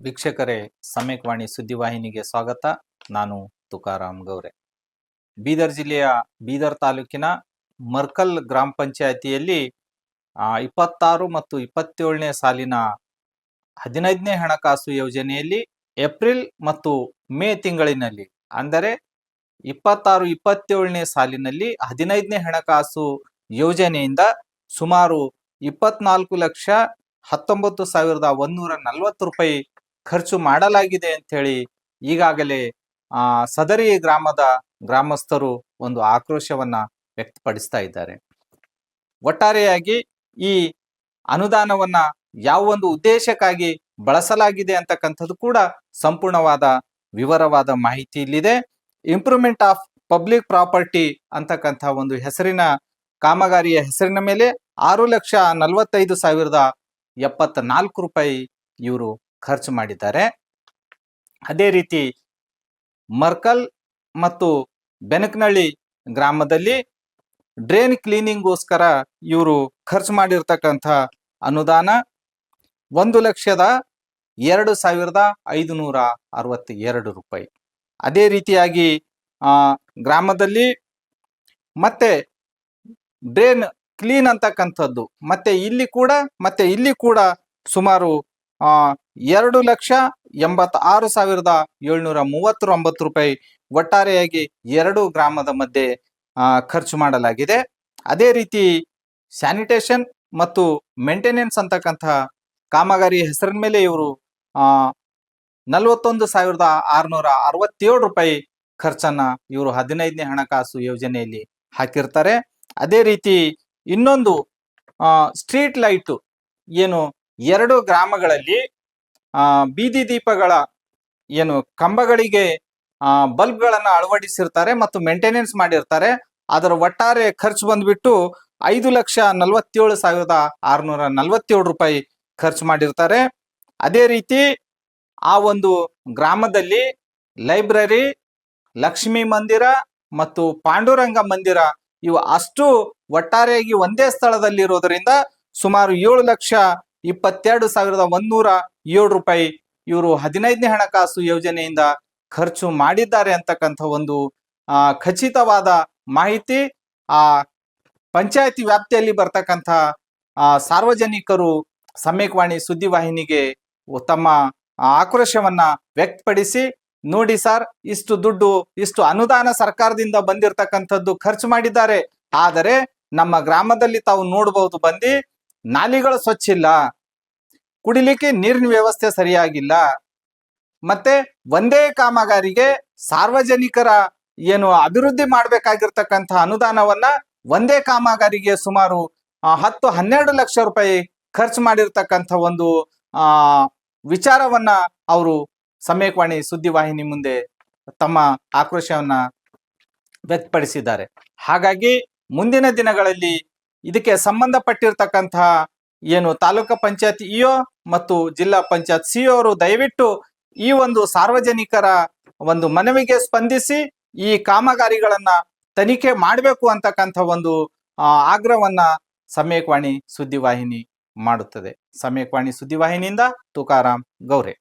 ವೀಕ್ಷಕರೇ, ಸಮ್ಯಕ್ವಾಣಿ ಸುದ್ದಿವಾಹಿನಿಗೆ ಸ್ವಾಗತ. ನಾನು ತುಕಾರಾಮ್ ಗೌರೆ. ಬೀದರ್ ಜಿಲ್ಲೆಯ ಬೀದರ್ ತಾಲೂಕಿನ ಮರ್ಕಲ್ ಗ್ರಾಮ ಪಂಚಾಯಿತಿಯಲ್ಲಿ 26 ಮತ್ತು 27ನೇ ಸಾಲಿನ 15ನೇ ಹಣಕಾಸು ಯೋಜನೆಯಲ್ಲಿ ಏಪ್ರಿಲ್ ಮತ್ತು ಮೇ ತಿಂಗಳಿನಲ್ಲಿ, ಅಂದರೆ 26-27ನೇ ಸಾಲಿನಲ್ಲಿ 15ನೇ ಹಣಕಾಸು ಯೋಜನೆಯಿಂದ ಸುಮಾರು 24,19,140 ರೂಪಾಯಿ ಖರ್ಚು ಮಾಡಲಾಗಿದೆ ಅಂತ ಹೇಳಿ ಈಗಾಗಲೇ ಸದರಿ ಗ್ರಾಮದ ಗ್ರಾಮಸ್ಥರು ಒಂದು ಆಕ್ರೋಶವನ್ನ ವ್ಯಕ್ತಪಡಿಸ್ತಾ ಇದ್ದಾರೆ. ಒಟ್ಟಾರೆಯಾಗಿ ಈ ಅನುದಾನವನ್ನ ಯಾವ ಒಂದು ಉದ್ದೇಶಕ್ಕಾಗಿ ಬಳಸಲಾಗಿದೆ ಅಂತಕ್ಕಂಥದ್ದು ಕೂಡ ಸಂಪೂರ್ಣವಾದ ವಿವರವಾದ ಮಾಹಿತಿ ಇಲ್ಲಿದೆ. ಇಂಪ್ರೂವ್ಮೆಂಟ್ ಆಫ್ ಪಬ್ಲಿಕ್ ಪ್ರಾಪರ್ಟಿ ಅಂತಕ್ಕಂಥ ಒಂದು ಹೆಸರಿನ ಕಾಮಗಾರಿಯ ಹೆಸರಿನ ಮೇಲೆ 6,45,074 ರೂಪಾಯಿ ಇವರು ಖರ್ಚು ಮಾಡಿದ್ದಾರೆ. ಅದೇ ರೀತಿ ಮರ್ಕಲ್ ಮತ್ತು ಬೆನಕನಹಳ್ಳಿ ಗ್ರಾಮದಲ್ಲಿ ಡ್ರೈನ್ ಕ್ಲೀನಿಂಗ್ಗೋಸ್ಕರ ಇವರು ಖರ್ಚು ಮಾಡಿರ್ತಕ್ಕಂಥ ಅನುದಾನ 1,02,562 ರೂಪಾಯಿ. ಅದೇ ರೀತಿಯಾಗಿ ಗ್ರಾಮದಲ್ಲಿ ಮತ್ತೆ ಡ್ರೈನ್ ಕ್ಲೀನ್ ಅಂತಕ್ಕಂಥದ್ದು ಮತ್ತೆ ಇಲ್ಲಿ ಕೂಡ ಸುಮಾರು 2,86,739 ರೂಪಾಯಿ ಒಟ್ಟಾರೆಯಾಗಿ ಎರಡು ಗ್ರಾಮದ ಮಧ್ಯೆ ಖರ್ಚು ಮಾಡಲಾಗಿದೆ. ಅದೇ ರೀತಿ ಸ್ಯಾನಿಟೇಷನ್ ಮತ್ತು ಮೇಂಟೆನೆನ್ಸ್ ಅಂತಕ್ಕಂಥ ಕಾಮಗಾರಿ ಹೆಸರಿನ ಮೇಲೆ ಇವರು 41,667 ರೂಪಾಯಿ ಖರ್ಚನ್ನ ಇವರು 15ನೇ ಹಣಕಾಸು ಯೋಜನೆಯಲ್ಲಿ ಹಾಕಿರ್ತಾರೆ. ಅದೇ ರೀತಿ ಇನ್ನೊಂದು ಸ್ಟ್ರೀಟ್ ಲೈಟ್ ಏನು ಎರಡು ಗ್ರಾಮಗಳಲ್ಲಿ ಬೀದಿ ದೀಪಗಳ ಏನು ಕಂಬಗಳಿಗೆ ಬಲ್ಬ್ಗಳನ್ನು ಅಳವಡಿಸಿರ್ತಾರೆ ಮತ್ತು ಮೇಂಟೆನೆನ್ಸ್ ಮಾಡಿರ್ತಾರೆ. ಅದರ ಒಟ್ಟಾರೆ ಖರ್ಚು ಬಂದ್ಬಿಟ್ಟು 5,47,647 ರೂಪಾಯಿ ಖರ್ಚು ಮಾಡಿರ್ತಾರೆ. ಅದೇ ರೀತಿ ಆ ಒಂದು ಗ್ರಾಮದಲ್ಲಿ ಲೈಬ್ರರಿ, ಲಕ್ಷ್ಮೀ ಮಂದಿರ ಮತ್ತು ಪಾಂಡುರಂಗ ಮಂದಿರ ಇವು ಅಷ್ಟು ಒಟ್ಟಾರೆಯಾಗಿ ಒಂದೇ ಸ್ಥಳದಲ್ಲಿರೋದ್ರಿಂದ ಸುಮಾರು 7,22,107 ರೂಪಾಯಿ ಇವರು 15ನೇ ಹಣಕಾಸು ಯೋಜನೆಯಿಂದ ಖರ್ಚು ಮಾಡಿದ್ದಾರೆ ಅಂತಕ್ಕಂಥ ಒಂದು ಖಚಿತವಾದ ಮಾಹಿತಿ ಆ ಪಂಚಾಯತಿ ವ್ಯಾಪ್ತಿಯಲ್ಲಿ ಬರ್ತಕ್ಕಂಥ ಸಾರ್ವಜನಿಕರು ಸಮ್ಯಕ್ವಾಣಿ ಸುದ್ದಿವಾಹಿನಿಗೆ ತಮ್ಮ ಆಕ್ರೋಶವನ್ನ ವ್ಯಕ್ತಪಡಿಸಿ, ನೋಡಿ ಸರ್, ಇಷ್ಟು ದುಡ್ಡು, ಇಷ್ಟು ಅನುದಾನ ಸರ್ಕಾರದಿಂದ ಬಂದಿರತಕ್ಕಂಥದ್ದು ಖರ್ಚು ಮಾಡಿದ್ದಾರೆ. ಆದರೆ ನಮ್ಮ ಗ್ರಾಮದಲ್ಲಿ ತಾವು ನೋಡಬಹುದು, ಬಂದು ನಾಲಿಗಳು ಸ್ವಚ್ಛ ಇಲ್ಲ, ಕುಡಿಲಿಕ್ಕೆ ನೀರಿನ ವ್ಯವಸ್ಥೆ ಸರಿಯಾಗಿಲ್ಲ, ಮತ್ತೆ ಒಂದೇ ಕಾಮಗಾರಿಗೆ ಸಾರ್ವಜನಿಕರ ಏನು ಅಭಿವೃದ್ಧಿ ಮಾಡಬೇಕಾಗಿರ್ತಕ್ಕಂಥ ಅನುದಾನವನ್ನ ಒಂದೇ ಕಾಮಗಾರಿಗೆ ಸುಮಾರು 10-12 ಲಕ್ಷ ರೂಪಾಯಿ ಖರ್ಚು ಮಾಡಿರ್ತಕ್ಕಂಥ ಒಂದು ವಿಚಾರವನ್ನ ಅವರು ಸಮ್ಯಕ್ವಾಣಿ ಸುದ್ದಿವಾಹಿನಿ ಮುಂದೆ ತಮ್ಮ ಆಕ್ರೋಶವನ್ನ ವ್ಯಕ್ತಪಡಿಸಿದ್ದಾರೆ. ಹಾಗಾಗಿ ಮುಂದಿನ ದಿನಗಳಲ್ಲಿ ಇದಕ್ಕೆ ಸಂಬಂಧಪಟ್ಟಿರ್ತಕ್ಕಂತಹ ಏನು ತಾಲೂಕು ಪಂಚಾಯತ್ ಇಒ ಮತ್ತು ಜಿಲ್ಲಾ ಪಂಚಾಯತ್ ಸಿಇಒ ಅವರು ದಯವಿಟ್ಟು ಈ ಒಂದು ಸಾರ್ವಜನಿಕರ ಒಂದು ಮನವಿಗೆ ಸ್ಪಂದಿಸಿ ಈ ಕಾಮಗಾರಿಗಳನ್ನ ತನಿಖೆ ಮಾಡಬೇಕು ಅಂತಕ್ಕಂಥ ಒಂದು ಆಗ್ರಹವನ್ನ ಸಮ್ಯಕ್ವಾಣಿ ಸುದ್ದಿವಾಹಿನಿ ಮಾಡುತ್ತದೆ. ಸಮ್ಯಕ್ವಾಣಿ ಸುದ್ದಿವಾಹಿನಿಯಿಂದ ತುಕಾರಾಮ್ ಗೌರೆ.